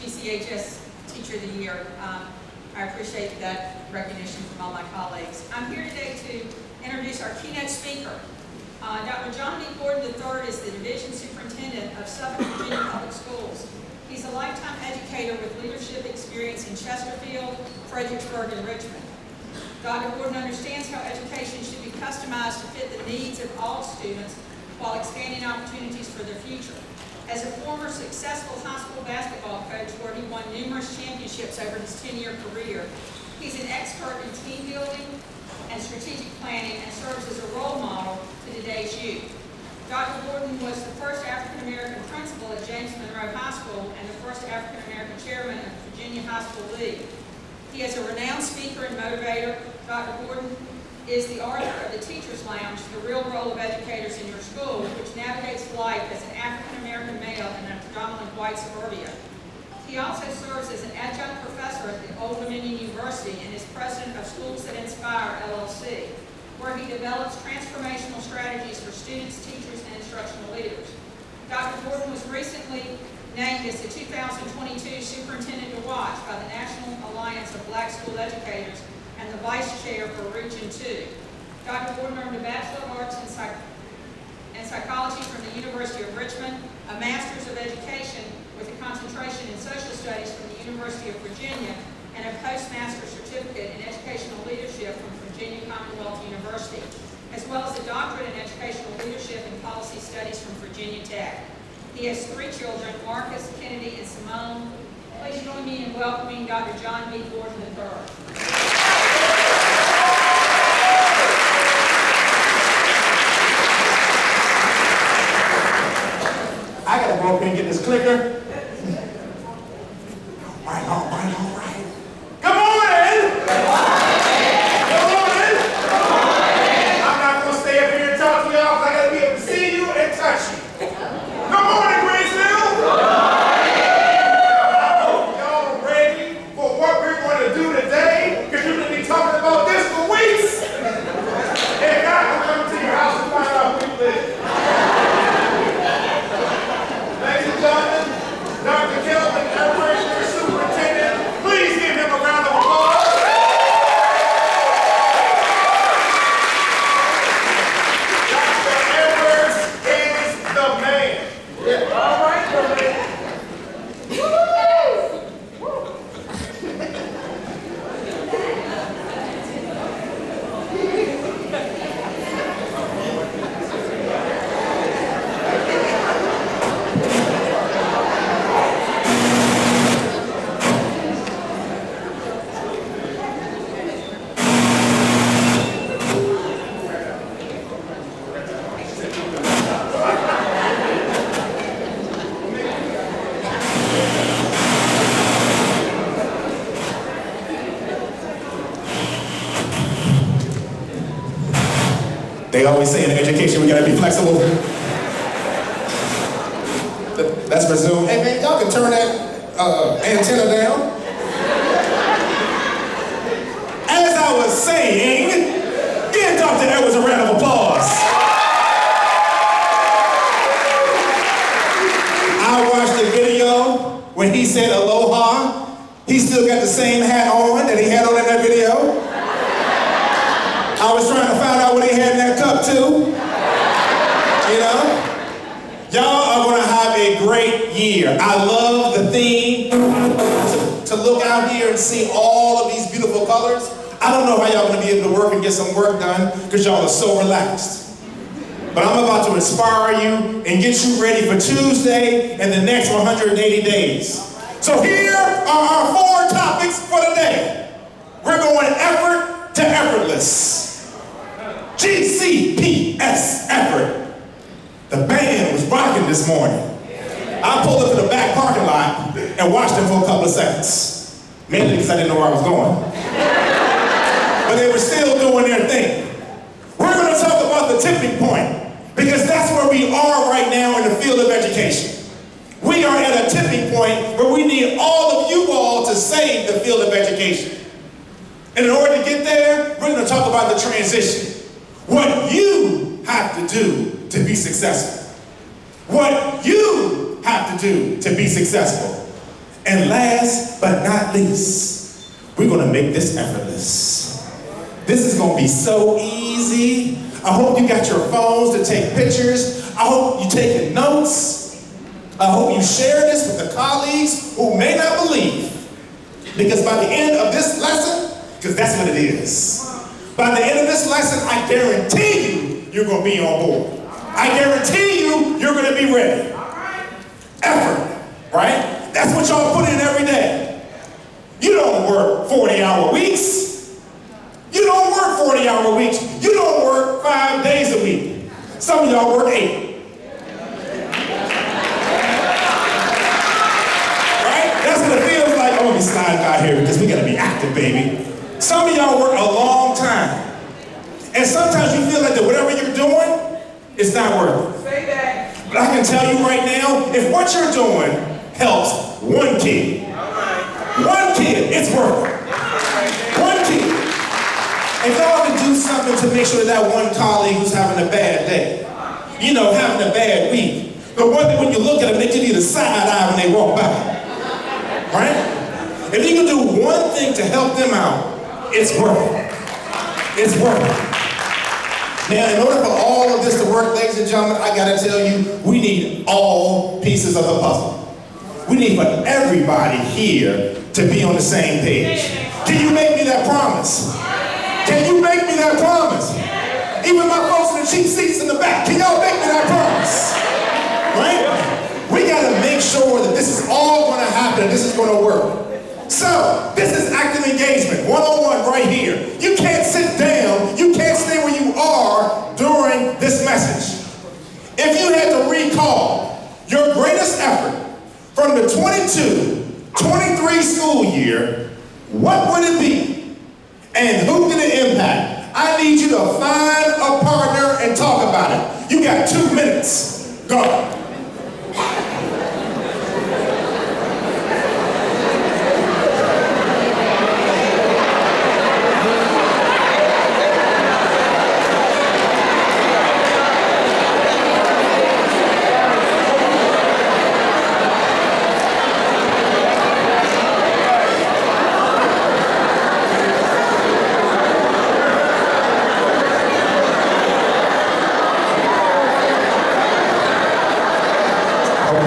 GCHS Teacher of the Year. I appreciate that recognition from all my colleagues. I'm here today to introduce our keynote speaker. Dr. John B. Gordon III is the Division Superintendent of Southern Virginia Public Schools. He's a lifetime educator with leadership experience in Chesterfield, Fredericksburg, and Richmond. Dr. Gordon understands how education should be customized to fit the needs of all students while expanding opportunities for their future. As a former successful high school basketball coach where he won numerous championships over his 10-year career, he's an expert in team building and strategic planning and serves as a role model to today's youth. Dr. Gordon was the first African-American principal at James Monroe High School and the first African-American chairman of the Virginia High School League. He is a renowned speaker and motivator. Dr. Gordon is the author of the Teacher's Lounge, The Real Role of Educators in Your School, which navigates life as an African-American male in a predominantly white suburbia. He also serves as an adjunct professor at the Old Dominion University and is president of Schools That Inspire, LLC, where he develops transformational strategies for students, teachers, and instructional leaders. Dr. Gordon was recently named as the 2022 Superintendent to Watch by the National Alliance of Black School Educators and the Vice Chair for Region 2. Dr. Gordon earned a Bachelor of Arts in Psychology from the University of Richmond, a Master's of Education with a concentration in Social Studies from the University of Virginia, and a Postmaster's Certificate in Educational Leadership from Virginia Commonwealth University, as well as a Doctorate in Educational Leadership and Policy Studies from Virginia Tech. He has 3 children, Marcus, Kennedy, and Simone. Please join me in welcoming Dr. John B. Gordon III. I gotta go up here and get this clicker. All right. Good morning! Good morning! I'm not gonna stay up here and talk to y'all because I gotta be able to see you and touch you. Good morning, Greensville! I hope y'all ready for what we're going to do today, because you've been talking about this for weeks. Hey, God, I'm coming to your house and find out who you live. Ladies and gentlemen, Dr. Kelvin Edwards, your superintendent. Please give him a round of applause. Dr. Edwards is the man. All right, the man. They always say in education we gotta be flexible. Let's resume. Hey man, y'all can turn that antenna down. As I was saying, give Dr. Edwards a round of applause. I watched the video when he said aloha. He still got the same hat on that he had on in that video. I was trying to find out what he had in that cup too. You know? Y'all are gonna have a great year. I love the theme, to look out here and see all of these beautiful colors. I don't know how y'all gonna be able to work and get some work done because y'all are so relaxed. But I'm about to inspire you and get you ready for Tuesday and the next 180 days. So here are our 4 topics for the day. We're going effort to effortless. GCPS effort. The band was rocking this morning. I pulled up to the back parking lot and watched them for a couple of seconds. Mainly because I didn't know where I was going. But they were still doing their thing. We're going to talk about the tipping point because that's where we are right now in the field of education. We are at a tipping point where we need all of you all to save the field of education. And in order to get there, we're going to talk about the transition. What you have to do to be successful. What you have to do to be successful. And last but not least, we're gonna make this effortless. This is gonna be so easy. I hope you got your phones to take pictures. I hope you taking notes. I hope you share this with the colleagues who may not believe. Because by the end of this lesson, because that's what it is. By the end of this lesson, I guarantee you, you're gonna be on board. I guarantee you, you're gonna be ready. Effort, right? That's what y'all put in every day. You don't work 40-hour weeks. You don't work 40-hour weeks. You don't work 5 days a week. Some of y'all work 8. Right? That's what it feels like. Oh, let me slide out here because we gotta be active, baby. Some of y'all work a long time. And sometimes you feel like that whatever you're doing, it's not worth it. Say that. But I can tell you right now, if what you're doing helps one kid, it's worth it. One kid. If y'all can do something to make sure that one colleague who's having a bad day, you know, having a bad week, but one thing when you look at them, they give you the side eye when they walk by. Right? If you can do one thing to help them out, it's worth it. It's worth it. Now, in order for all of this to work, ladies and gentlemen, I gotta tell you, we need all pieces of the puzzle. We need for everybody here to be on the same page. Can you make me that promise? Can you make me that promise? Even my folks in the cheap seats in the back, can y'all make me that promise? Right? We gotta make sure that this is all gonna happen and this is gonna work. So, this is active engagement, 101 right here. You can't sit down, you can't stay where you are during this message. If you had to recall your greatest effort from the 22-23 school year, what would it be? And who did it impact? I need you to find a partner and talk about it. You got 2 minutes. Go.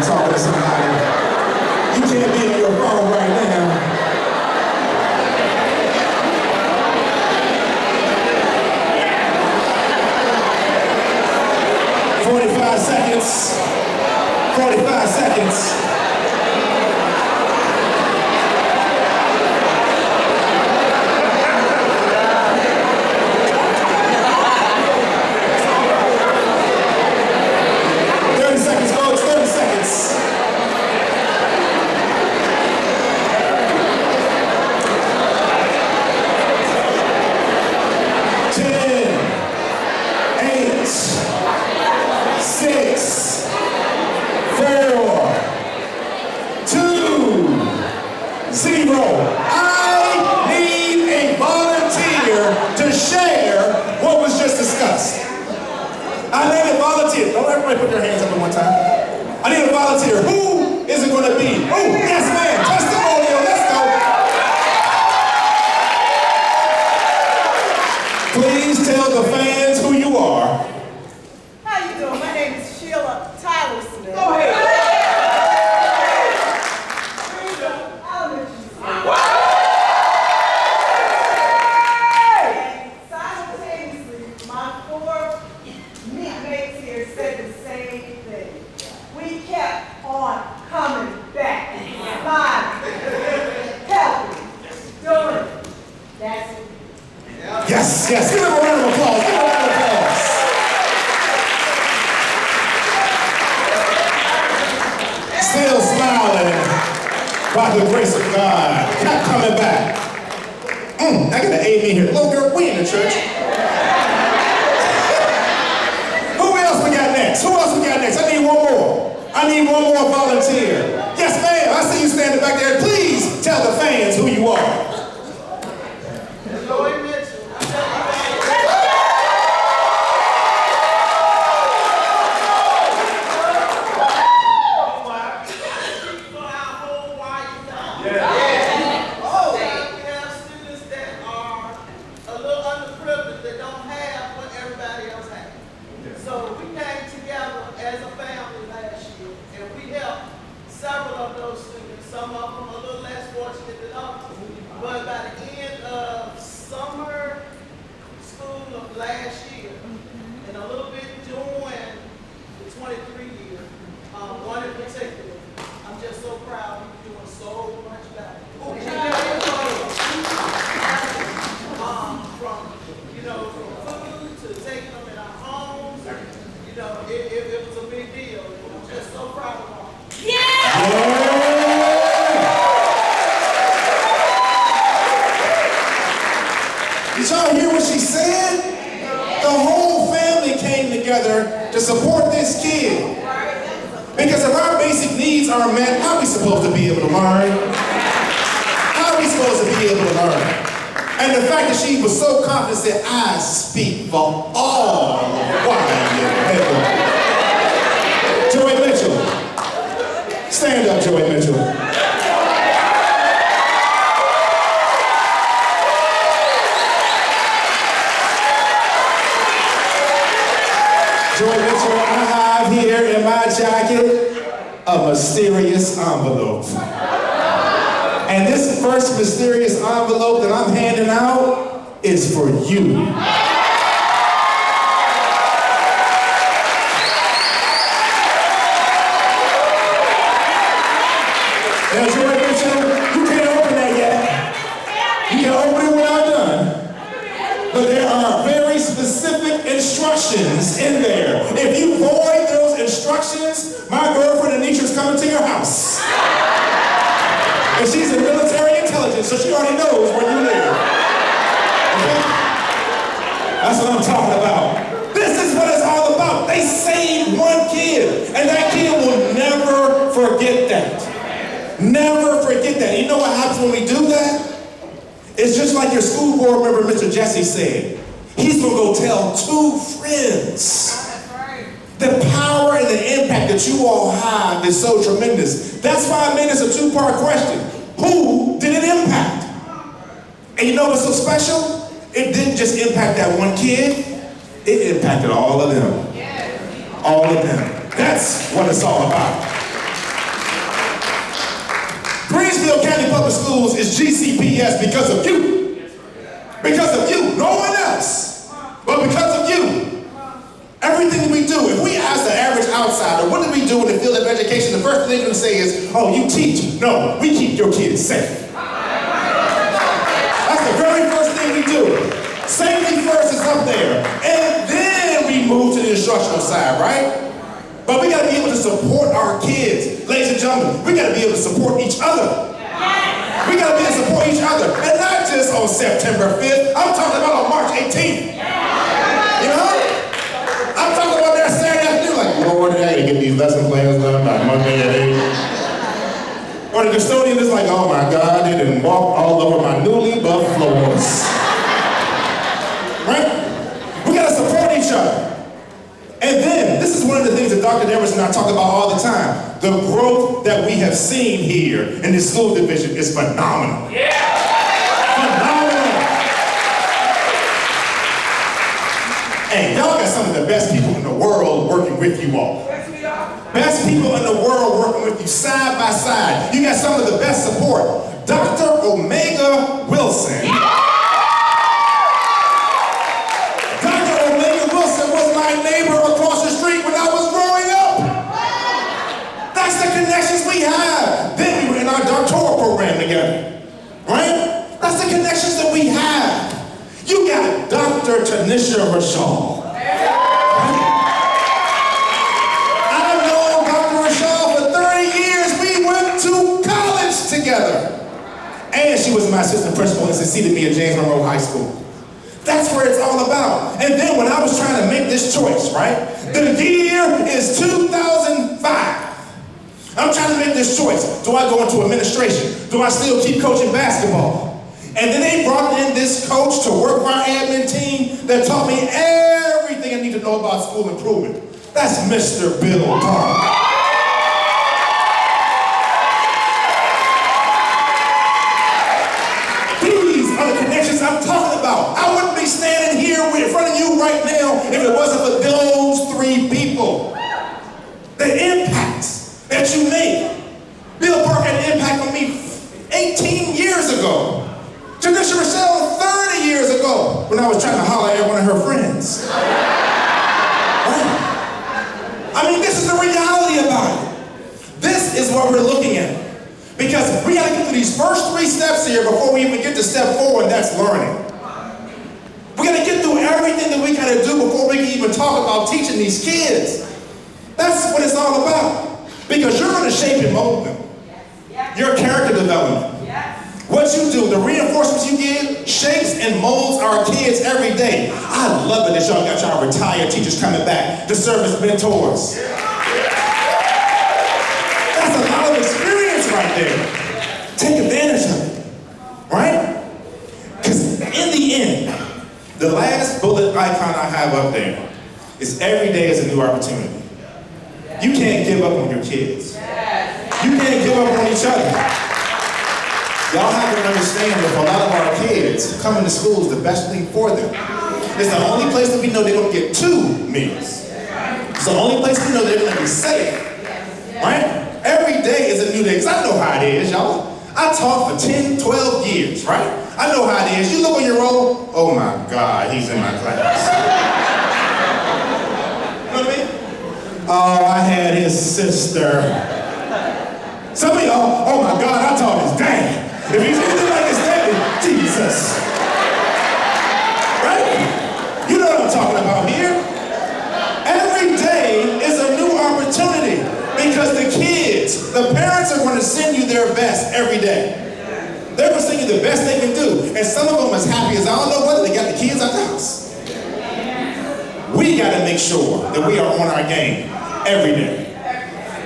Talking to somebody. You can't be on your phone right now. "45 seconds. 45 seconds. Put your hands up at one time. I need a volunteer. Who is it going to be? Oh, yes, ma'am. Testimonial. Let's go. Please tell the fans who you are. How you doing? My name is Sheila Tyler Smith. Go ahead. Simultaneously, my 4 mates here said the same thing. We kept on coming back, smiling, helping, doing it. That's it. Yes, yes. Give them a round of applause. Give them a round of applause. Still smiling by the grace of God. Kept coming back. I got an amen here. Little girl, we in the church. Who else we got next? Who else we got next? I need one more. I need one more volunteer. Yes, ma'am. I see you standing back there. Please tell the fans who you are. fortunate enough. But by the end of summer school of last year, and a little bit during the 23 year, one in particular, I'm just so proud of you doing so much better. From, from food to taking them in our homes, it was a big deal. I'm just so proud of all. Did y'all hear what she said? The whole family came together to support this kid. Because if our basic needs are met, how are we supposed to be able to learn? How are we supposed to be able to learn? And the fact that she was so confident said, I speak for all white people. Joy Mitchell. Stand up, Joy Mitchell. Joy Mitchell, I have here in my jacket a mysterious envelope. And this first mysterious envelope that I'm handing out is for you. Now, Joy Mitchell, you can't open that yet. You can open it when I'm done. But there are very specific instructions in there. If you void those instructions, my girlfriend Anisha's coming to your house. And she's in military intelligence, so she already knows where you live. Okay? That's what I'm talking about. This is what it's all about. They saved one kid, and that kid will never forget that. Never forget that. You know what happens when we do that? It's just like your school board member, Mr. Jesse, said. He's going to go tell 2 friends. The power and the impact that you all have is so tremendous. That's why I made this a 2-part question. Who did it impact? And you know what's so special? It didn't just impact that one kid. It impacted all of them. All of them. That's what it's all about. Greensville County Public Schools is GCPS because of you. Because of you. No one else. But because of you. Everything we do, if we ask the average outsider, what do we do in the field of education? The first thing they're going to say is, oh, you teach. No, we keep your kids safe. That's the very first thing we do. Safety first is up there. And then we move to the instructional side, right? But we got to be able to support our kids. Ladies and gentlemen, we got to be able to support each other. We got to be able to support each other. And not just on September 5th. I'm talking about on March 18th. You know? I'm talking about that Saturday afternoon, like, Lord, I gotta get these lesson plans done by Monday at 8. Or the custodian is like, oh my God, they done walked all over my newly buffed floors. Right? We gotta support each other. And then, this is one of the things that Dr. Deverson and I talk about all the time. The growth that we have seen here in this school division is phenomenal. Phenomenal. Hey, y'all got some of the best people in the world working with you all. Best people in the world working with you side by side. You got some of the best support. Dr. Omega Wilson. Dr. Omega Wilson was my neighbor across the street when I was growing up. That's the connections we have. Then we were in our doctoral program together. Right? That's the connections that we have. You got Dr. Tanisha Rashal. I've known Dr. Rashal for 30 years. We went to college together. And she was my assistant principal and succeeded me at James Monroe High School. That's where it's all about. And then when I was trying to make this choice, right? The year is 2005. I'm trying to make this choice. Do I go into administration? Do I still keep coaching basketball? And then they brought in this coach to work for our admin team that taught me everything I need to know about school improvement. That's Mr. Bill Park. These are the connections I'm talking about. I wouldn't be standing here in front of you right now if it wasn't for those 3 people. The impacts that you make. Bill Park had an impact on me 8 18 years ago. Janisha Rochelle, 30 years ago, when I was trying to holler at one of her friends. Right? I mean, this is the reality about it. This is what we're looking at. Because we got to get through these first 3 steps here before we even get to step 4, and that's learning. We got to get through everything that we got to do before we can even talk about teaching these kids. That's what it's all about. Because you're going to shape and mold them. Your character development. What you do, the reinforcements you give, shapes and molds our kids every day. I love it that y'all got y'all retired teachers coming back to serve as mentors. That's a lot of experience right there. Take advantage of it, right? Because in the end, the last bullet icon I have up there is every day is a new opportunity. You can't give up on your kids. You can't give up on each other. Y'all have to understand that for a lot of our kids, coming to school is the best thing for them. It's the only place that we know they're going to get 2 meals. It's the only place we know they're going to be safe. Right? Every day is a new day. Because I know how it is, y'all. I taught for 10, 12 years, right? I know how it is. You look on your roll, oh my God, he's in my class. You know what I mean? Oh, I had his sister. Some of y'all, oh my God, I taught his dad. If he's anything like his daddy, Jesus. Right? You know what I'm talking about here. Every day is a new opportunity because the kids, the parents are going to send you their best every day. They're going to send you the best they can do. And some of them as happy as I don't know whether they got the kids at the house. We got to make sure that we are on our game every day.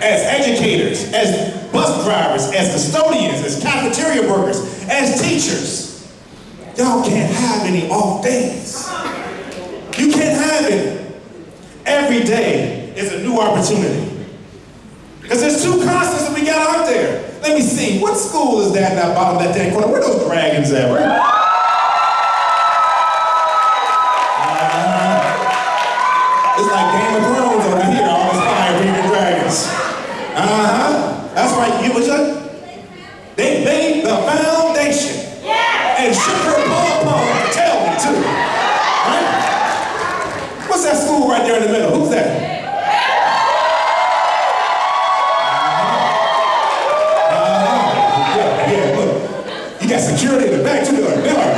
As educators, as bus drivers, as custodians, as cafeteria workers, as teachers. Y'all can't have any off days. You can't have it. Every day is a new opportunity. Because there's 2 constants that we got out there. Let me see, what school is that in that bottom left-hand corner? Where are those dragons at? It's like Game of Thrones over here, all these fire-breathing dragons. That's right. They laid the foundation. And shook her pom-pom to tell me too. Right? What's that school right there in the middle? Who's that? Yeah, look. You got security in the back too. They're like,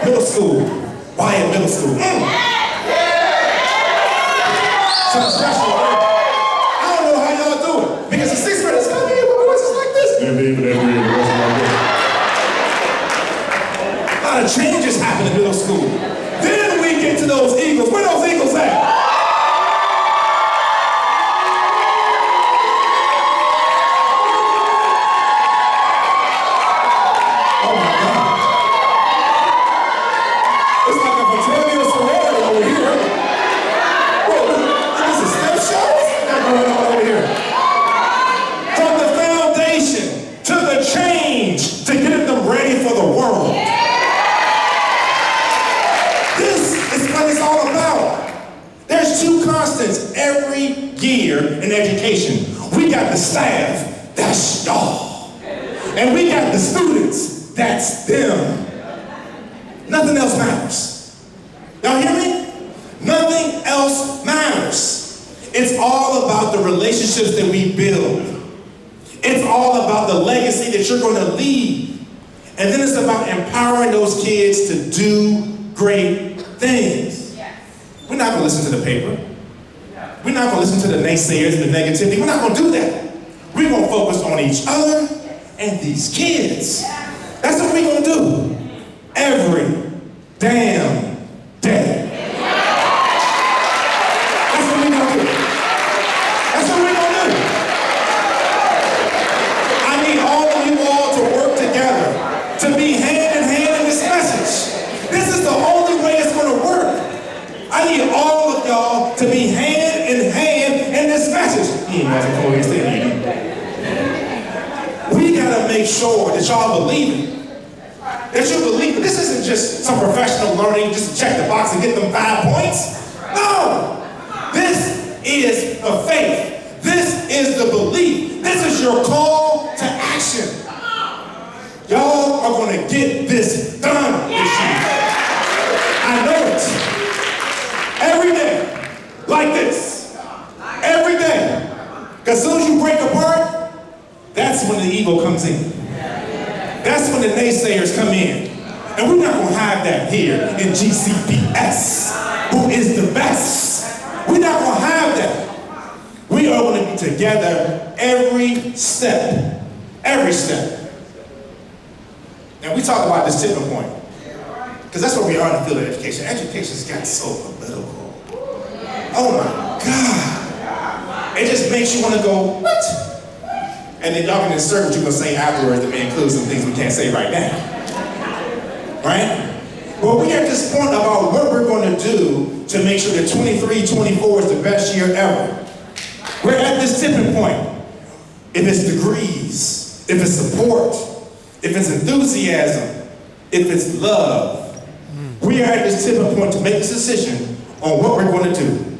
middle school. Wyatt Middle School. Something special. I don't know how y'all do it. Because the 6th graders come in with voices like this. A lot of changes happen in middle school. Then we get to those Eagles. Where those Eagles at? Oh my God. It's like a fraternity or sorority over here. Over here. From the foundation to the change to getting them ready for the world. This is what it's all about. There's 2 constants every year in education. We got the staff, that's y'all. And we got the students, that's them. Nothing else matters. Y'all hear me? Nothing else matters. It's all about the relationships that we build. It's all about the legacy that you're going to leave. And then it's about empowering those kids to do great things. We're not going to listen to the paper. We're not going to listen to the naysayers and the negativity. We're not going to do that. We're going to focus on each other and these kids. That's what we're going to do every damn day. To be hand in hand in this message. This is the only way it's going to work. I need all of y'all to be hand in hand in this message. We got to make sure that y'all believe it. That you believe it. This isn't just some professional learning just to check the box and get them 5 points. No. This is the faith. This is is your call to action. Y'all are going to get this done this year. I know it. Every day, like this. Every day. Because as soon as you break apart, that's when the evil comes in. That's when the naysayers come in. And we're not going to hide that here in GCPS, who is the best. We're not going to hide that. We are going to be together every step. Every step. Now, we talk about this tipping point. Because that's where we are in the field of education. Education's got so political. Oh my God. It just makes you want to go, what? And then y'all can insert what you're going to say afterwards that may include some things we can't say right now. Right? Well, we're at this point about what we're going to do to make sure that 23-24 is the best year ever. We're at this tipping point. If it's degrees, if it's support, if it's enthusiasm, if it's love, we are at this tipping point to make this decision on what we're going to do.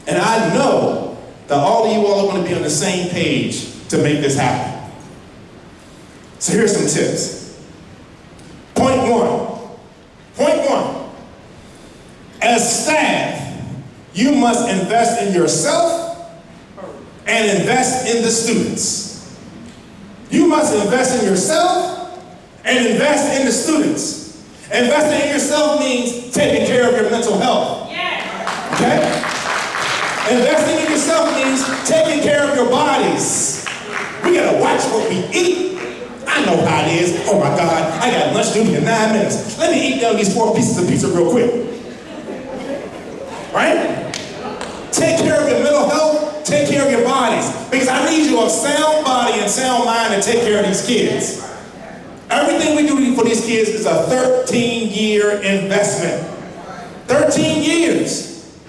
And I know that all of you all are going to be on the same page to make this happen. So here's some tips. Point one. As staff, you must invest in yourself and invest in the students. You must invest in yourself and invest in the students. Investing in yourself means taking care of your mental health. Okay? Investing in yourself means taking care of your bodies. We gotta watch what we eat. I know how it is. Oh my God, I got lunch duty in 9 minutes. Let me eat down these 4 pieces of pizza real quick. Right? Take care of your mental health, take care of your bodies. Because I need you of sound body and sound mind to take care of these kids. Everything we do for these kids is a 13-year investment. 13 years.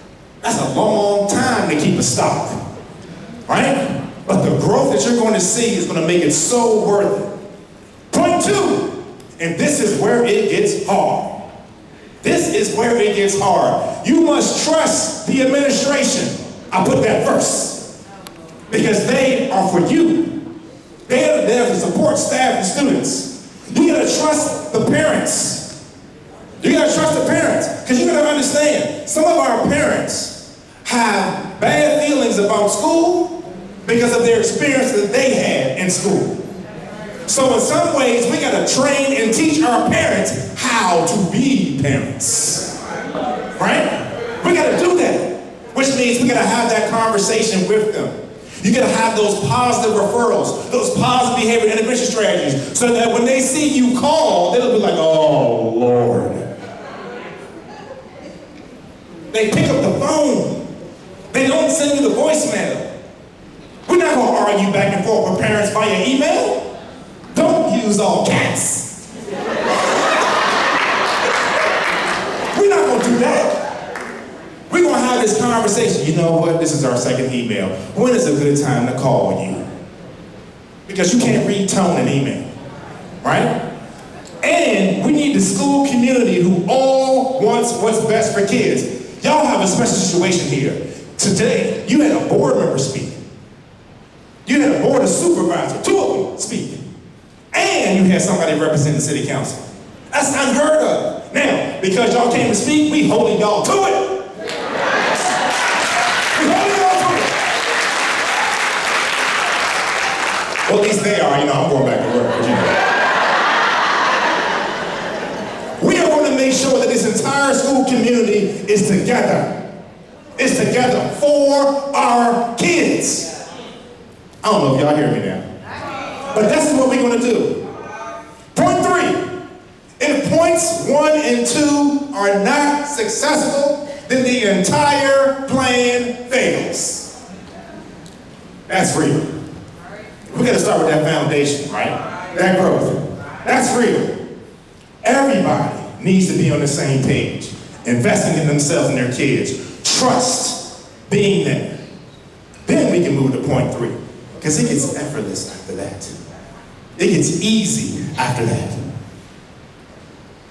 That's a long time to keep a stock. Right? But the growth that you're going to see is going to make it so worth it. Point two, and this is where it gets hard. This is where it gets hard. You must trust the administration. I put that first. Because they are for you. They are there to support staff and students. You gotta trust the parents. You gotta trust the parents. Because you gotta understand, some of our parents have bad feelings about school because of their experience that they had in school. So in some ways, we gotta train and teach our parents how to be parents. Right? We gotta do that. Which means we gotta have that conversation with them. You gotta have those positive referrals, those positive behavior intervention strategies, so that when they see you call, they'll be like, oh, Lord. They pick up the phone. They don't send you the voicemail. We're not gonna argue back and forth with parents via email. Don't use all caps. We're not gonna do that. We're gonna have this conversation. You know what? This is our second email. When is a good time to call you? Because you can't read tone in email, right? And we need the school community who all wants what's best for kids. Y'all have a special situation here. Today, you had a board member speak. You had a board of supervisors, 2 of them speak. And you had somebody represent the city council. That's unheard of. Now, because y'all came to speak, we holding y'all to it. Well, at least they are. You know, I'm going back to work, but you know. We are going to make sure that this entire school community is together. It's together for our kids. I don't know if y'all hear me now. But this is what we're going to do. Point 3. If points 1 and 2 are not successful, then the entire plan fails. That's real. We got to start with that foundation, right? That growth. That's real. Everybody needs to be on the same page, investing in themselves and their kids. Trust being there. Then we can move to point 3, because it gets effortless after that. It gets easy after that.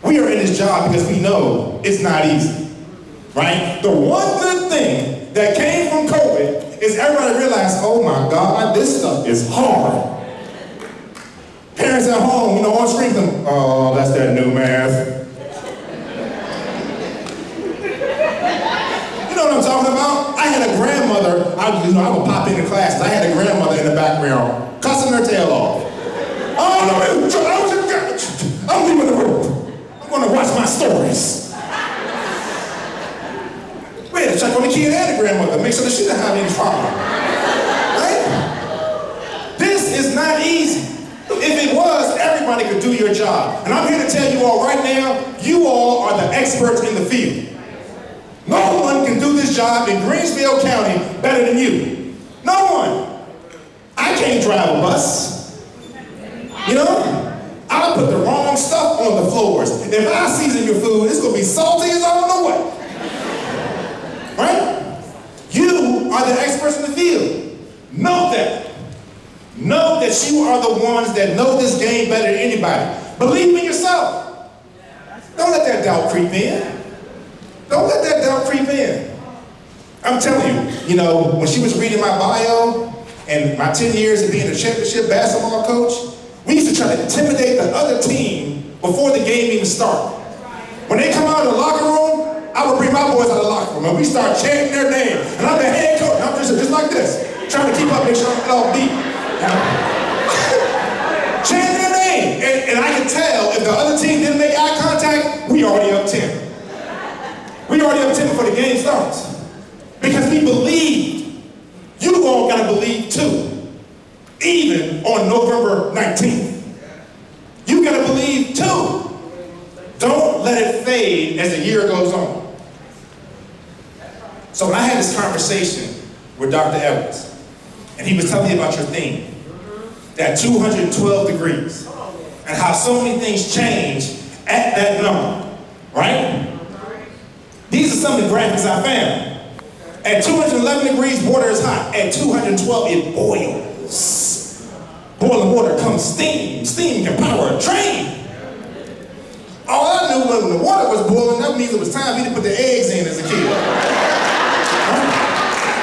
We are in this job because we know it's not easy, right? The one good thing that came from COVID is everybody realize, oh my God, this stuff is hard. Parents at home, on screen, oh, that's that new math. You know what I'm talking about? I had a grandmother, I would pop into classes. I had a grandmother in the background, cussing her tail off. Oh, no, I'm leaving the room. I'm gonna watch my stories. We had to check on the kid and the grandmother, make sure that she didn't have any problem. Right? This is not easy. If it was, everybody could do your job. And I'm here to tell you all right now, you all are the experts in the field. No one can do this job in Greensville County better than you. No one. I can't drive a bus. I'll put the wrong stuff on the floors. If I season your food, it's gonna be salty as I don't know what. Right? You are the experts in the field. Know that. Know that you are the ones that know this game better than anybody. Believe in yourself. Don't let that doubt creep in. Don't let that doubt creep in. I'm telling you, when she was reading my bio and my 10 years of being a championship basketball coach, we used to try to intimidate the other team before the game even started. When they come out of the locker room, I would bring my boys out of the locker room and we start chanting their name. And I'm the head coach, and I'm just like this, trying to keep up, make sure I'm all beat. Chanting their name. And I can tell if the other team didn't make eye contact, we already up 10. We already up 10 before the game starts. Because we believed. You all gotta believe too. Even on November 19th. You gotta believe too. Don't let it fade as the year goes on. So when I had this conversation with Dr. Evans, and he was telling me about your theme, that 212 degrees, and how so many things change at that number, right? These are some of the graphics I found. At 211 degrees, water is hot. At 212, it boils. Boiling water comes steam. Steam can power a train. All I knew was when the water was boiling, that means it was time for me to put the eggs in as a kid. Right?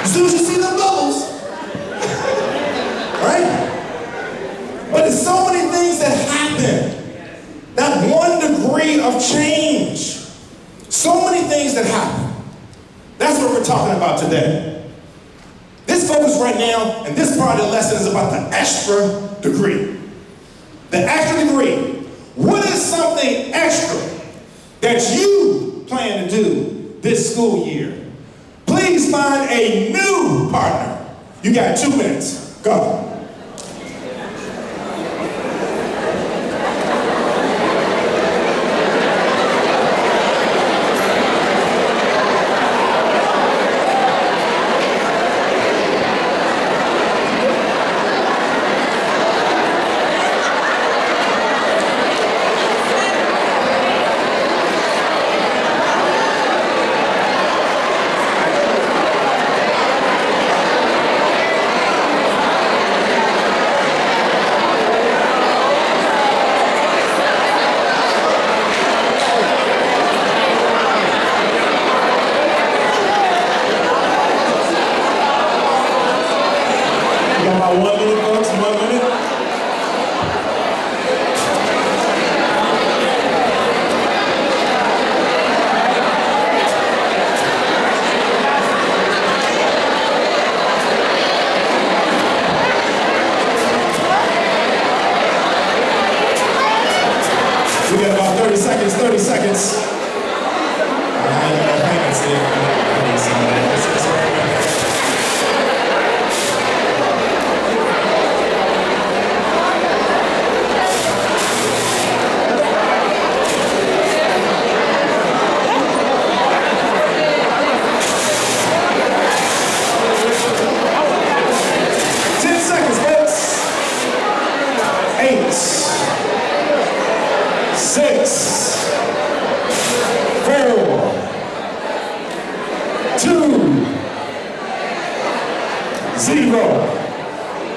As soon as you see the bubbles, right? But there's so many things that happen. That 1 degree of change. So many things that happen. That's what we're talking about today. This focus right now, and this part of the lesson is about the extra degree. The extra degree. What is something extra that you plan to do this school year? Please find a new partner. You got 2 minutes. Go. We got about 30 seconds, 30 seconds.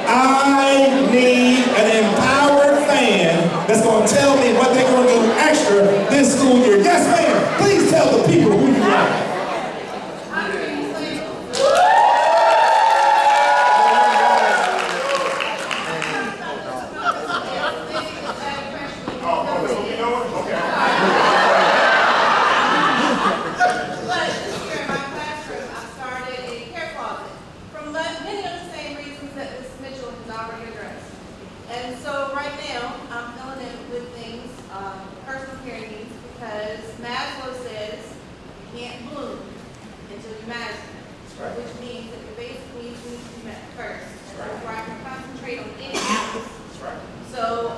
I need an empowered fan that's going to tell me what they're going to do extra this school year. Yes, ma'am. Please tell the people who you are. already addressed. And so right now, I'm filling in with things, personal care needs, because Maslow says you can't bloom until you master it, right. which means that your basic needs need to be met first. And before I can concentrate on anything else. That's right. So,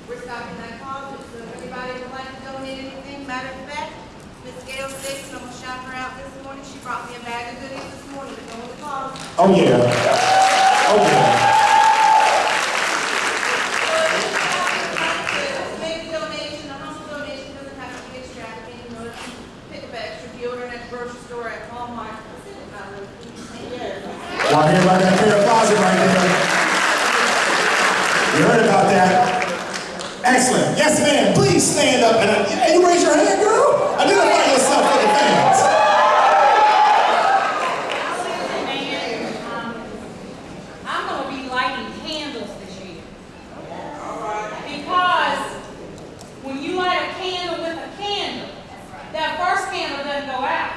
we're stopping that closet, so if anybody would like to donate anything, matter of fact, Miss Gail Six, and I'm gonna shout her out this morning, she brought me a bag of goodies this morning to go in the closet. Oh, yeah. Oh, yeah. So if you would like to make a donation, a humble donation, doesn't have to be extravagant, you know, if you pick up extra deodorant at the grocery store, at Walmart, Y'all hear about that pair of closet right there? You heard about that? Excellent. Yes, ma'am. Please stand up and you raise your hand, girl. Identify yourself for the fans. I'm going to be lighting candles this year. Because when you light a candle with a candle, that first candle doesn't go out.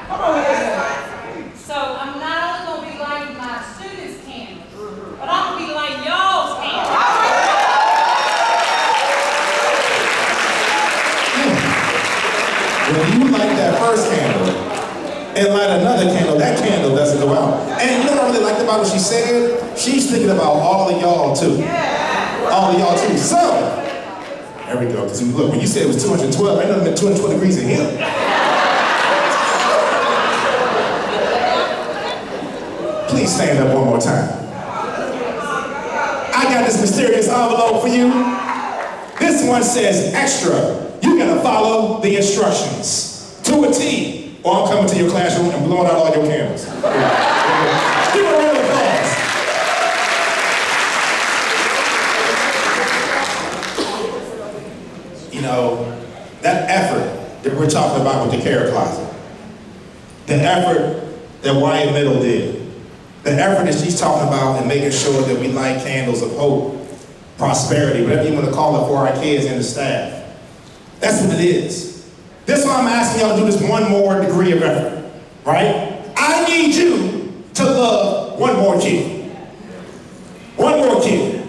So I'm not only going to be lighting my students' candles, but I'm going to be lighting y'all's candles. When you light that first candle and light another candle, that candle doesn't go out. And you know what I really liked about what she said? She's thinking about all of y'all too. All of y'all too. So, there we go. Because look, when you said it was 212, ain't nothing but 212 degrees in here. Please stand up one more time. I got this mysterious envelope for you. This one says extra. You're gonna follow the instructions to a T, or I'm coming to your classroom and blowing out all your candles. Give a round of applause. You know, that effort that we're talking about with the care closet, the effort that Wyatt Middle did, the effort that she's talking about in making sure that we light candles of hope, prosperity, whatever you want to call it, for our kids and the staff. That's what it is. This is why I'm asking y'all to do this one more degree of effort, right? I need you to love one more kid. One more kid.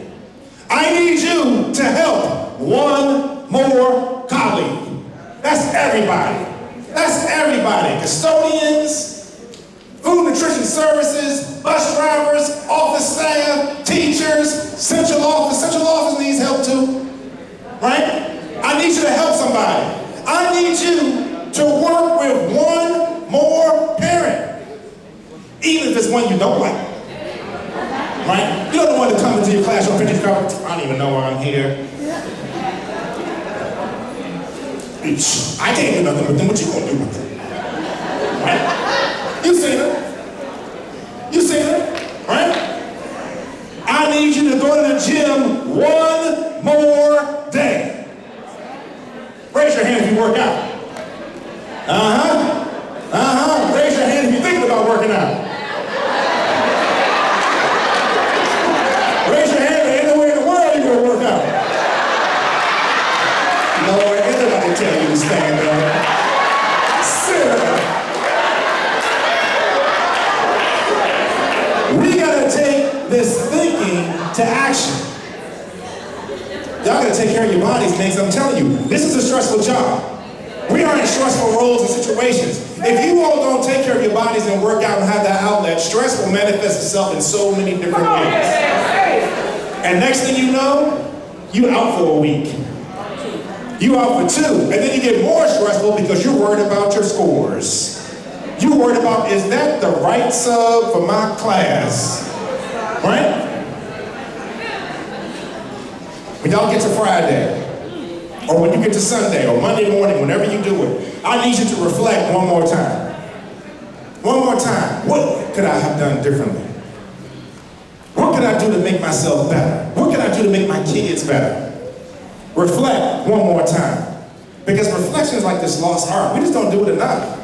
I need you to help one more colleague. That's everybody. That's everybody. Custodians, food nutrition services, bus drivers, office staff, teachers, central office. Central office needs help too, right? I need you to help somebody. I need you to work with one more parent, even if it's one you don't like, right? You don't want to come into your classroom, I don't even know why I'm here. I can't do nothing with them. What you gonna do with them? Right? You seen it. You seen it, right? I need you to go to the gym one more day. Raise your hand if you work out. Raise your hand if you're thinking about working out. Raise your hand if ain't nowhere in the world you're gonna work out. Lord, everybody tell you to stand up. Sit up. We gotta take this thinking to action. Y'all gotta take care of your bodies, man, 'cause I'm telling you, this is a stressful job. We are in stressful roles and situations. If you all don't take care of your bodies and work out and have that outlet, stress will manifest itself in so many different ways. And next thing you know, you out for a week. You out for two. And then you get more stressful because you're worried about your scores. You're worried about, is that the right sub for my class? Right? When y'all get to Friday, or when you get to Sunday, or Monday morning, whenever you do it, I need you to reflect one more time. One more time. What could I have done differently? What could I do to make myself better? What can I do to make my kids better? Reflect one more time. Because reflection is like this lost art. We just don't do it enough.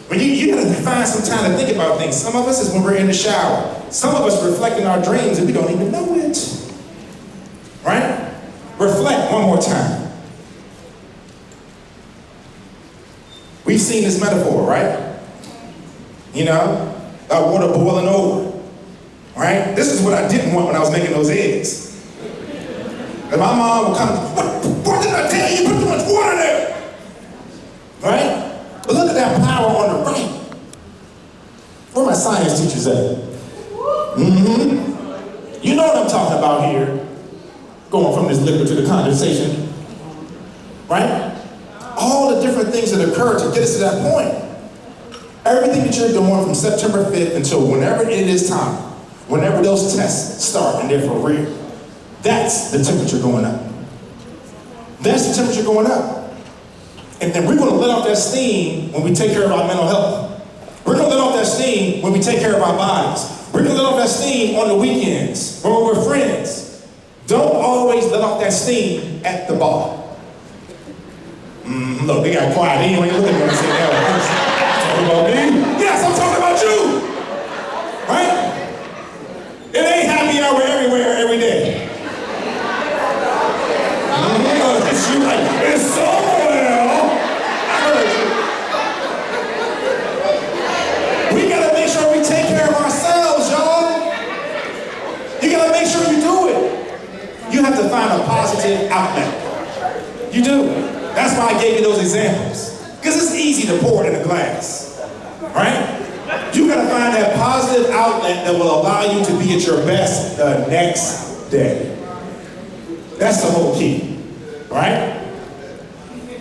When you gotta find some time to think about things. Some of us is when we're in the shower. Some of us reflecting our dreams and we don't even know it. Right? Reflect one more time. We've seen this metaphor, right? You know, water boiling over. right? This is what I didn't want when I was making those eggs. And my mom would come, what did I tell you? Put too much water there. Right? But look at that power on the right. Where are my science teachers at? Mm-hmm. You know what I'm talking about here. Going from this liquid to the condensation. Right? All the different things that occur to get us to that point. Everything that you're doing from September 5th until whenever it is time, whenever those tests start and they're for real, that's the temperature going up. That's the temperature going up. And then we're going to let off that steam when we take care of our mental health. We're going to let off that steam when we take care of our bodies. We're going to let off that steam on the weekends when we're friends. Don't always let off that steam at the bar. Look, they got quiet. They ain't even looking at me and say, talking about me? Yes, I'm talking about you. Right? It ain't happy hour everywhere, every day. It's you like, it's so well. I heard you. We gotta make sure we take care of ourselves, y'all. You gotta make sure you do it. You have to find a positive outlet. You do. That's why I gave you those examples. Because it's easy to pour it in a glass, right? You gotta find that positive outlet that will allow you to be at your best the next day. That's the whole key, right?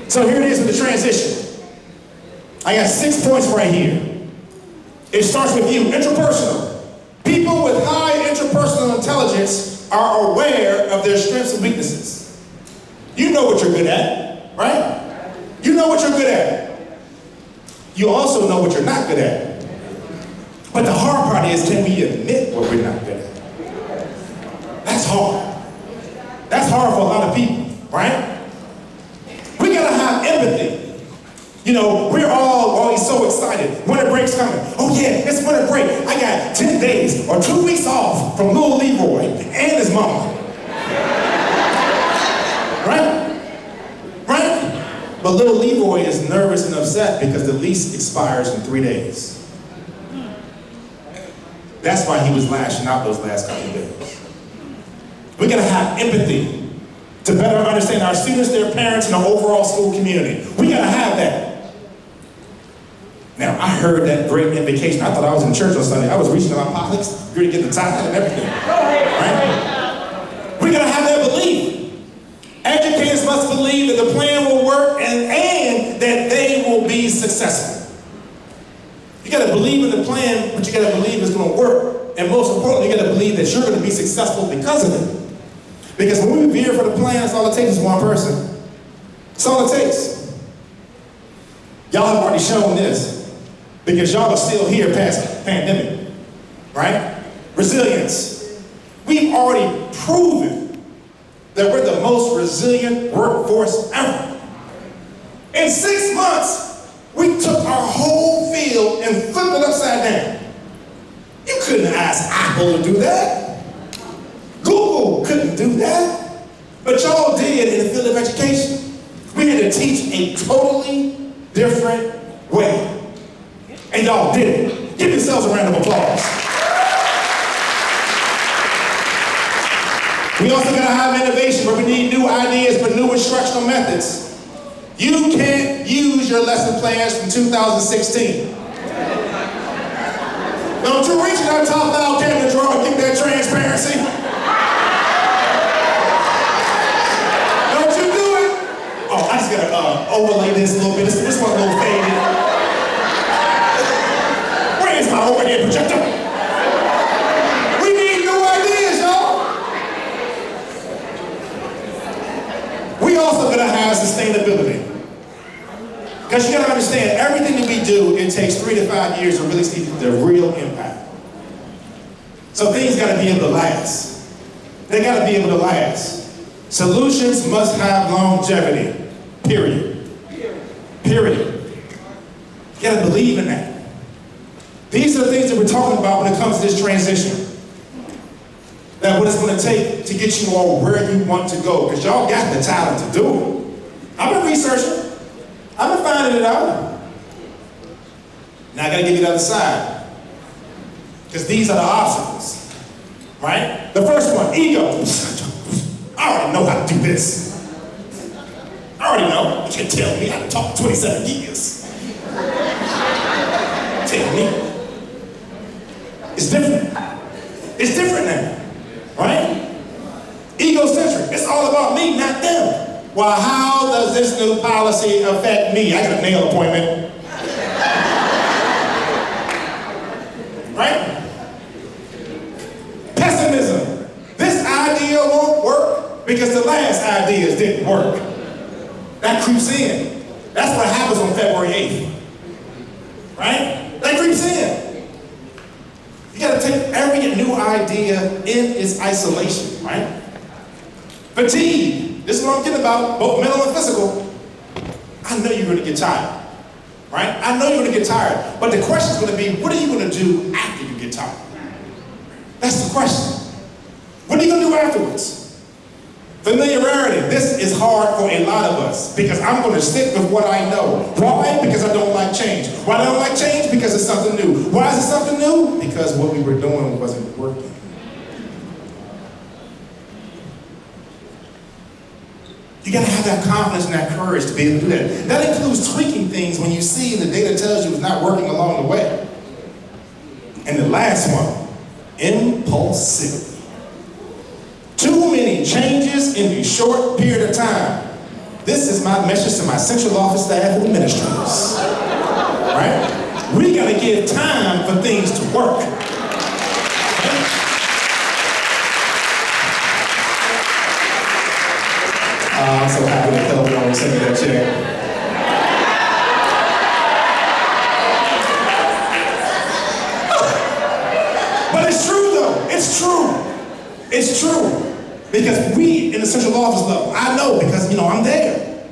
So here it is with the transition. I got 6 points right here. It starts with you, interpersonal. People with high interpersonal intelligence are aware of their strengths and weaknesses. You know what you're good at, right? You know what you're good at. You also know what you're not good at. But the hard part is, can we admit what we're not good at? That's hard. That's hard for a lot of people, right? We gotta have empathy. You know, we're all always so excited. Winter break's coming. Oh yeah, it's winter break. I got 10 days or 2 weeks off from little Leroy and his mama. Right? Right? But little Leroy is nervous and upset because the lease expires in 3 days. That's why he was lashing out those last couple of days. We gotta have empathy to better understand our students, their parents, and the overall school community. We gotta have that. Now, I heard that great invocation. I thought I was in church on Sunday. I was reaching in my pockets, really getting the tithe and everything. Right? We gotta have that belief. Educators must believe that the plan will work and that they will be successful. You gotta believe in the plan, but you gotta believe it's gonna work. And most importantly, you gotta believe that you're gonna be successful because of it. Because when we veer for the plan, that's all it takes is one person. That's all it takes. Y'all have already shown this. Because y'all are still here past the pandemic. Right? Resilience. We've already proven that we're the most resilient workforce ever. In 6 months, we took our whole field and flipped it upside down. You couldn't ask Apple to do that. Google couldn't do that. But y'all did in the field of education. We had to teach a totally different way. And y'all did it. Give yourselves a round of applause. We also gotta have innovation, but we need new ideas for new instructional methods. You can't use your lesson plans from 2016. Don't you reach in that top file cabinet drawer and give that transparency. Don't you do it. Oh, I just gotta overlay this a little bit. This one's a little faded. Where's my overhead projector? We need new ideas, y'all. We also gotta have sustainability. Because you gotta understand, everything that we do, it takes 3 to 5 years to really see the real impact. So things gotta be able to last. They gotta be able to last. Solutions must have longevity, period. Period. You gotta believe in that. These are the things that we're talking about when it comes to this transition. That what it's gonna take to get you all where you want to go, because y'all got the talent to do it. I've been researching. I've been finding it out. Now I gotta give you the other side. Because these are the obstacles. right? The first one, ego. I already know how to do this. I already know. You can tell me how to talk 27 years. Tell me. It's different. It's different now, right? Egocentric. It's all about me, not them. Well, how does this new policy affect me? I got a nail appointment. Right? Pessimism. This idea won't work because the last ideas didn't work. That creeps in. That's what happens on February 8th. Right? That creeps in. You gotta take every new idea in its isolation, right? Fatigue. This is what I'm getting about, both mental and physical. I know you're gonna get tired, right? I know you're gonna get tired. But the question is gonna be, what are you gonna do after you get tired? That's the question. What are you gonna do afterwards? Familiarity. This is hard for a lot of us because I'm gonna stick with what I know. Why? Because I don't like change. Why do I don't like change? Because it's something new. Why is it something new? Because what we were doing wasn't working. You gotta have that confidence and that courage to be able to do that. That includes tweaking things when you see the data tells you it's not working along the way. And the last one, impulsivity. Too many changes in a short period of time. This is my message to my central office staff and administrators. Right? We gotta give time for things to work. I'm so happy that Kelvin always sent me that check. But it's true though, it's true. It's true. Because we in the central office level, I know because I'm there.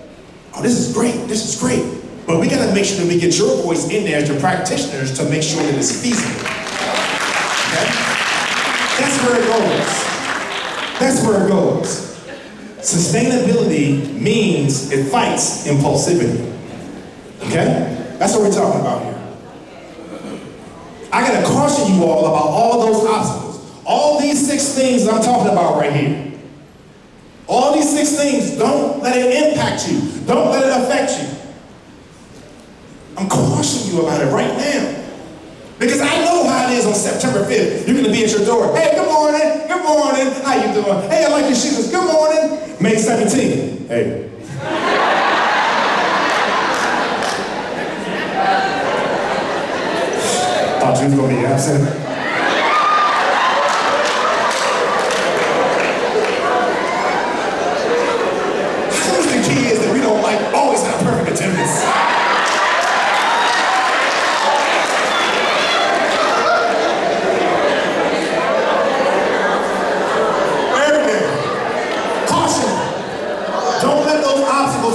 Oh, this is great, this is great. But we gotta make sure that we get your voice in there as the practitioners to make sure that it's feasible. Okay? That's where it goes. That's where it goes. Sustainability means it fights impulsivity. Okay? That's what we're talking about here. I gotta caution you all about all those obstacles. All these 6 things that I'm talking about right here. All these 6 things, don't let it impact you. Don't let it affect you. I'm cautioning you about it right now. Because I know how it is on September 5th. You're gonna be at your door. Hey, good morning, how you doing? Hey, I like your shoes, good morning. May 17th, hey. Thought you was gonna be absent. Who's the kids that we don't like always have perfect attendance?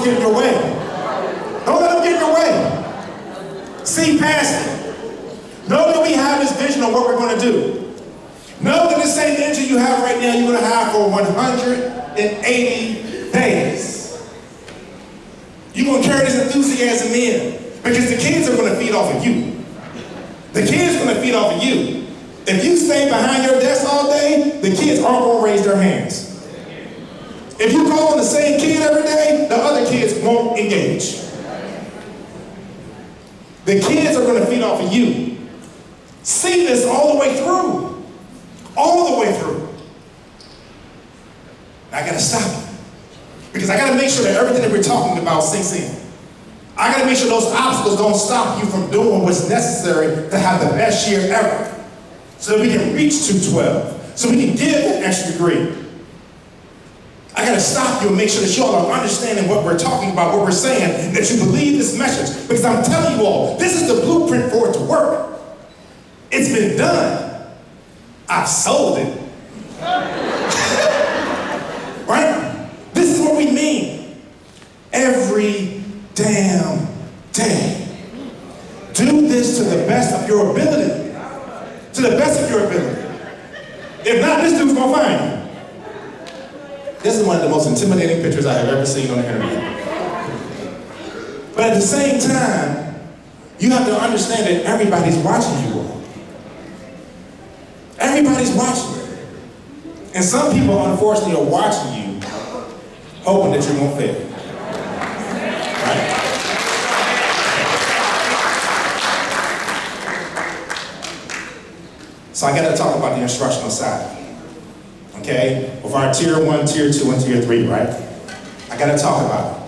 Get in your way. Don't let them get in your way. See past it. Know that we have this vision of what we're going to do. Know that the same energy you have right now, you're going to have for 180 days. You're going to carry this enthusiasm in because the kids are going to feed off of you. The kids are going to feed off of you. If you stay behind your desk all day, the kids aren't going to raise their hands. If you call on the same kid every day, the other kids won't engage. The kids are going to feed off of you. See this all the way through. All the way through. I got to stop it. Because I got to make sure that everything that we're talking about sinks in. I got to make sure those obstacles don't stop you from doing what's necessary to have the best year ever. So that we can reach 212. So we can give that extra degree. I gotta stop you and make sure that you all are understanding what we're talking about, what we're saying, that you believe this message. Because I'm telling you all, this is the blueprint for it to work. It's been done. I've sold it. Right? This is what we mean. Every damn day. Do this to the best of your ability. To the best of your ability. If not, this dude's gonna find you. This is one of the most intimidating pictures I have ever seen on the internet. But at the same time, you have to understand that everybody's watching you all. Everybody's watching. And some people, unfortunately, are watching you, hoping that you won't fail. Right? So I gotta talk about the instructional side. Okay? Of our tier 1, tier 2, and tier 3, right? I gotta talk about it.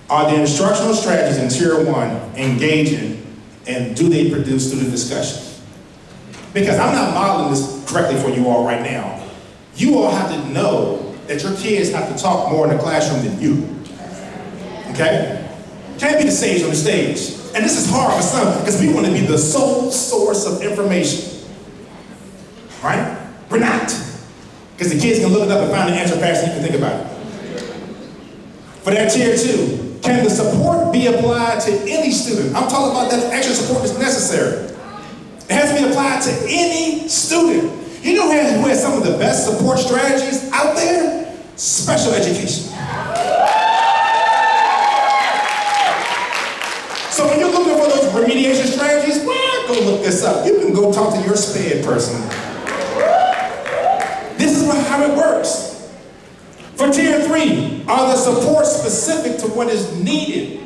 Are the instructional strategies in tier 1 engaging, and do they produce student discussion? Because I'm not modeling this correctly for you all right now. You all have to know that your kids have to talk more in the classroom than you. Okay? Can't be the sage on the stage. And this is hard for some, because we want to be the sole source of information. Right? We're not. Because the kids can look it up and find the answer faster than you can think about it. For that tier 2, can the support be applied to any student? I'm talking about that extra support that's necessary. It has to be applied to any student. You know who has some of the best support strategies out there? Special education. So when you're looking for those remediation strategies, well, go look this up. You can go talk to your SPED person. This is how it works. For tier 3, are the supports specific to what is needed?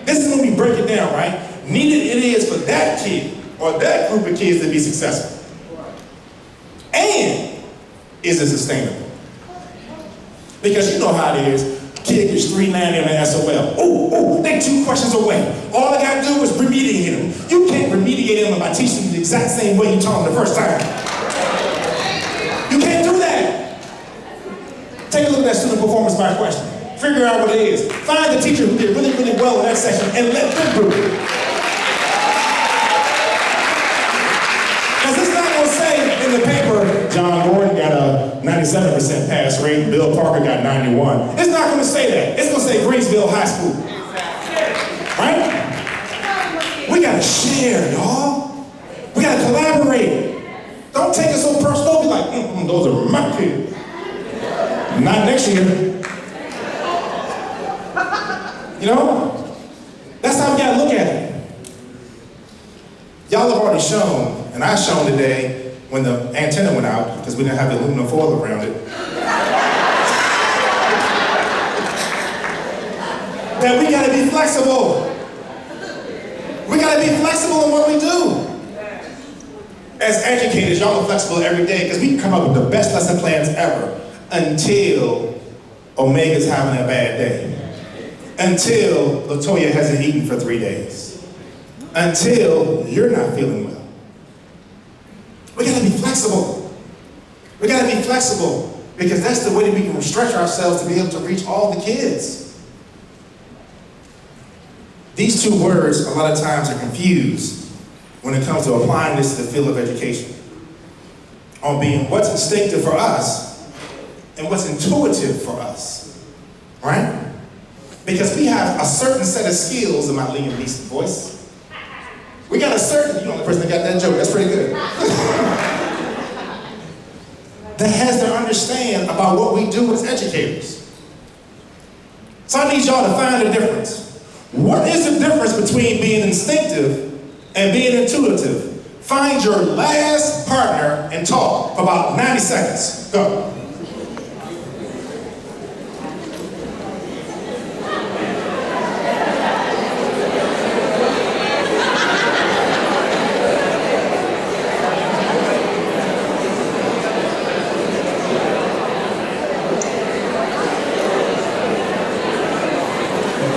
This is when we break it down, right? Needed it is for that kid or that group of kids to be successful. And is it sustainable? Because you know how it is. Kid gets 390 on the SOL. Oh, they 2 questions away. All I gotta do is remediate them. You can't remediate them by teaching them the exact same way you taught them the first time. You can't do that. Take a look at that student performance by question. Figure out what it is. Find the teacher who did really, really well in that section and let them do it. Because it's not going to say in the paper, John Gordon got a 97% pass rate, Bill Parker got 91. It's not going to say that. It's going to say Greensville High School. Right? We got to share, y'all. We got to collaborate. Don't take it so personal. Don't be like, those are my kids. Not next year. You know? That's how we got to look at it. Y'all have already shown, and I shown today when the antenna went out, because we didn't have the aluminum foil around it, that we got to be flexible. We got to be flexible in what we do. As educators, y'all are flexible every day because we can come up with the best lesson plans ever until Omega's having a bad day. Until Latoya hasn't eaten for 3 days. Until you're not feeling well. We gotta be flexible. We gotta be flexible because that's the way that we can stretch ourselves to be able to reach all the kids. These 2 words a lot of times are confused when it comes to applying this to the field of education. On being what's instinctive for us and what's intuitive for us, right? Because we have a certain set of skills in my Liam Neeson voice. We got a certain, you're the only person that got that joke, that's pretty good. That has to understand about what we do as educators. So I need y'all to find the difference. What is the difference between being instinctive and being intuitive? Find your last partner and talk for about 90 seconds. Go.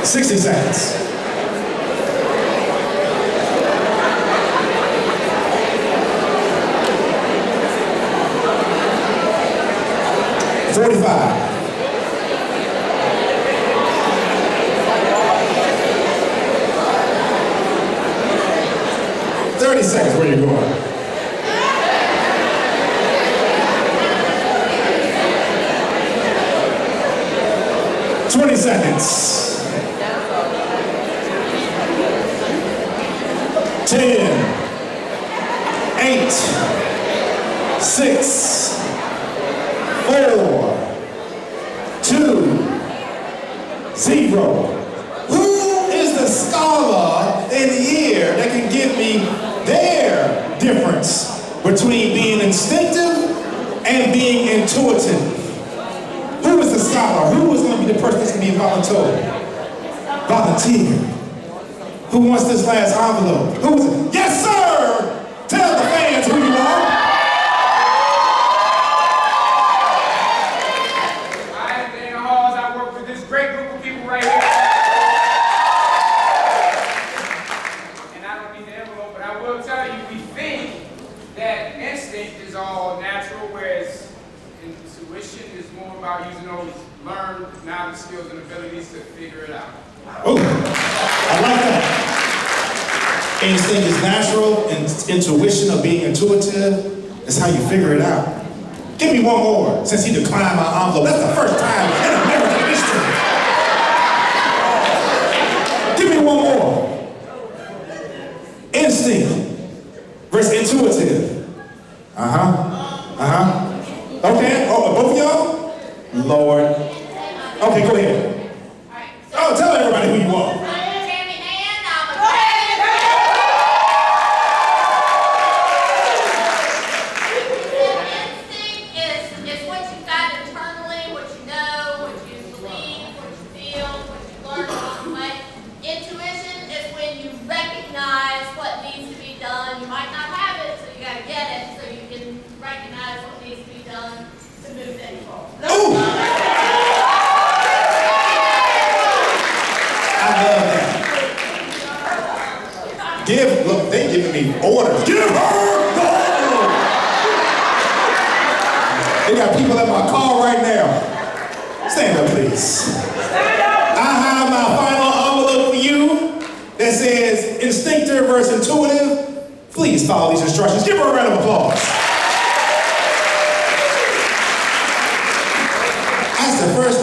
$60 seconds. $45. $30 seconds. Where you going? $20 seconds. 10, 8, 6, 4, 2, 0. Who is the scholar in here that can give me their difference between being instinctive and being intuitive? the person that's going to be a volunteer. Volunteer. Who wants this last envelope? Who is it? Yes, sir! Tell the fans who you are. Hi, Dana Halls. I work with this great group of people right here. And I don't need the envelope, but I will tell you, we think that instinct is all natural, whereas intuition is more about using those learned knowledge, skills, and abilities to figure it out. Ooh, I like that. Instinct is natural, and intuition or being intuitive is how you figure it out. Give me one more, since he declined my envelope. That's the first time in American history. Give me one more. Instinct versus intuitive. Okay, both of y'all? Lord. Okay, go ahead. Oh, tell everybody who you are. Look, they giving me orders. Give her the order. They got people at my car right now. Stand up, please. I have my final envelope for you that says instinctive versus intuitive. Please follow these instructions. Give her a round of applause. That's the first.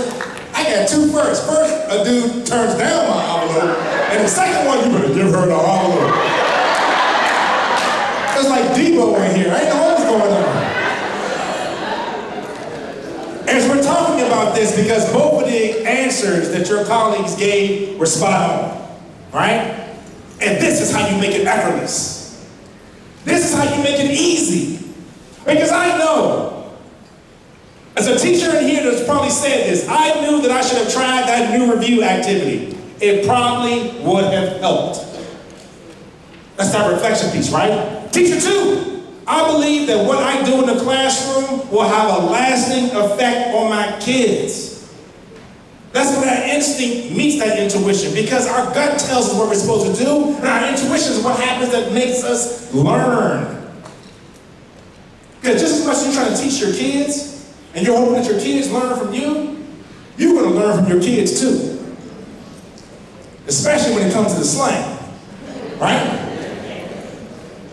I got two firsts. First, a dude turns down my envelope, and the second one, you better give her the envelope. It's like Debo in here. I ain't know what's going on. As we're talking about this, because both of the answers that your colleagues gave were spot on, right? And this is how you make it effortless. This is how you make it easy. Because I know, as a teacher in here that's probably said this, I knew that I should have tried that new review activity. It probably would have helped. That's that reflection piece, right? Teacher two, I believe that what I do in the classroom will have a lasting effect on my kids. That's where that instinct meets that intuition, because our gut tells us what we're supposed to do, and our intuition is what happens that makes us learn. Because just as much as you're trying to teach your kids, and you're hoping that your kids learn from you, you're going to learn from your kids too. Especially when it comes to the slang, right?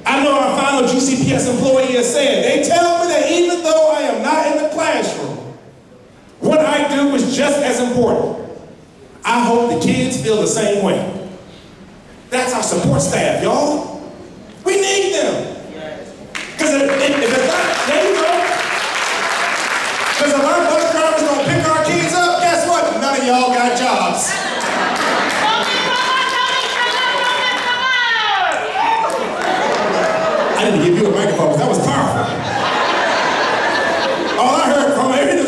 I know our final GCPS employee has said, they tell me that even though I am not in the classroom, what I do is just as important. I hope the kids feel the same way. That's our support staff, y'all. We need them. Because if it's not, there you go. Because if our bus drivers don't pick our kids up, guess what? None of y'all got jobs. I didn't give you a microphone, that was powerful. All I heard from my ear is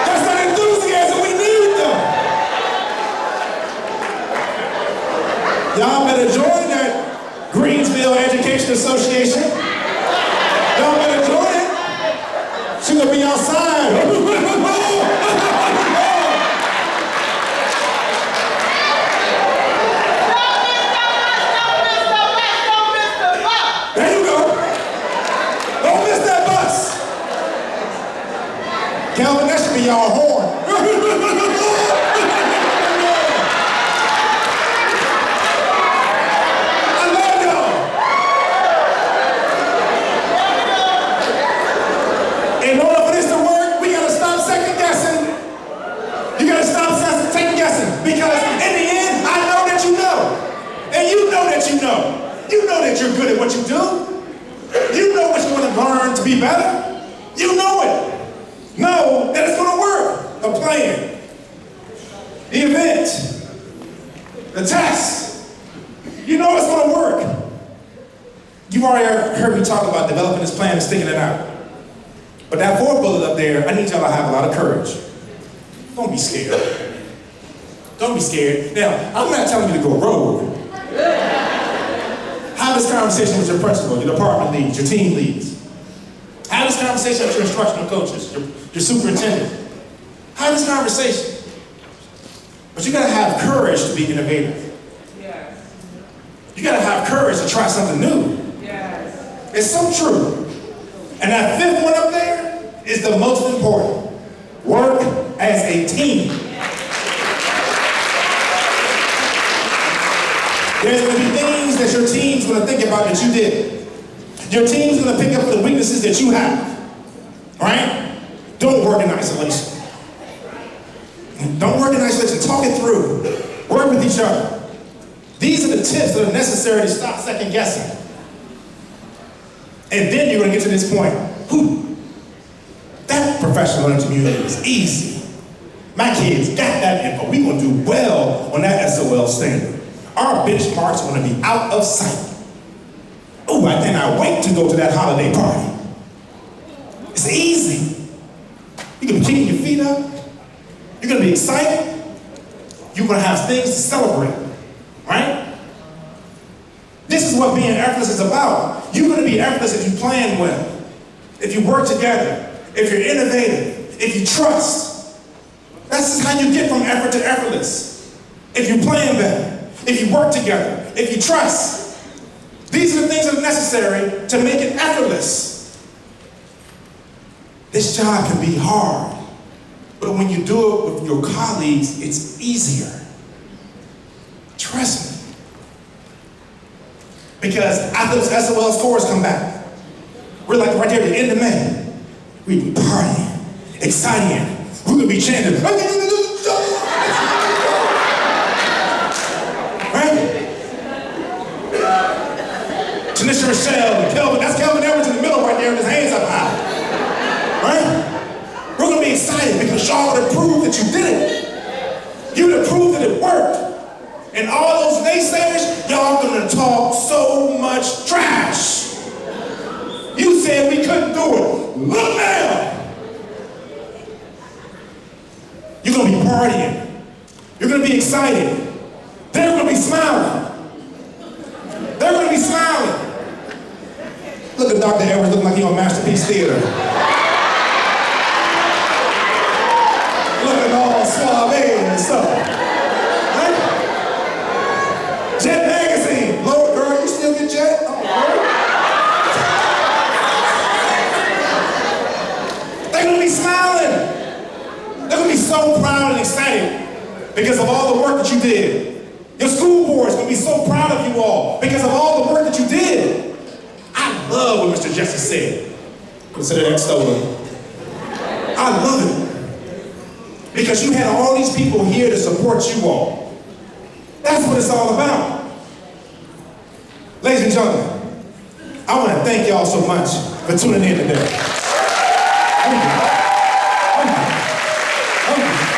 that's that enthusiasm, we need them. Y'all better join that Greensville Education Association. Y'all better join it. She's gonna be outside. Calvin, that should be y'all horn. I love y'all. In order for this to work, we gotta stop second guessing. You gotta stop second guessing, because in the end, I know that you know. And you know that you know. You know that you're good at what you do. You know what you want to learn to be better. You know it. Know that it's going to work. The plan, the event, the test. You know it's going to work. You You've already heard me talk about developing this plan and sticking it out. But that fourth bullet up there, I need y'all to have a lot of courage. Don't be scared. Don't be scared. Now, I'm not telling you to go rogue. Have this conversation with your principal, your department leads, your team leads. Have this conversation with your instructional coaches, your superintendent. Have this conversation. But you gotta have courage to be innovative. Yes. You gotta have courage to try something new. Yes. It's so true. And that fifth one up there is the most important. Work as a team. There's gonna be things that your team's gonna think about that you did. Your team's gonna pick up the weaknesses that you have. All right? Don't work in isolation. Don't work in isolation. Talk it through. Work with each other. These are the tips that are necessary to stop second guessing. And then you're going to get to this point. That professional learning community is easy. My kids got that info. We're going to do well on that SOL standard. Our benchmarks are going to be out of sight. Oh, I cannot wait to go to that holiday party. It's easy. You can be kicking your feet up. You're going to be excited. You're going to have things to celebrate, right? This is what being effortless is about. You're going to be effortless if you plan well, if you work together, if you're innovative, if you trust. That's just how you get from effort to effortless. If you plan better, if you work together, if you trust. These are the things that are necessary to make it effortless. This job can be hard. But when you do it with your colleagues, it's easier. Trust me. Because after those SOL scores come back, we're like right there at the end of May. We be partying, exciting. We're gonna be chanting. Right? Tanisha Rochelle and Kelvin, that's Kelvin Edwards in the middle right there with his hands up high. Right? We're going to be excited because y'all would have proved that you did it. You would have proved that it worked. And all those naysayers, y'all going to talk so much trash. You said we couldn't do it. Look now. You're going to be partying. You're going to be excited. They're going to be smiling. They're going to be smiling. Look at Dr. Edwards looking like he's on Masterpiece Theater. Looking all suave and stuff. Right? Jet Magazine. Lord, girl, you still get Jet? Oh, they're going to be smiling. They're going to be so proud and excited because of all the work that you did. Your school board's going to be so proud of you all because of all the work that you did. I love what Mr. Jesse said. Consider that stolen. I love it. Because you had all these people here to support you all. That's what it's all about. Ladies and gentlemen, I want to thank y'all so much for tuning in today. Thank you.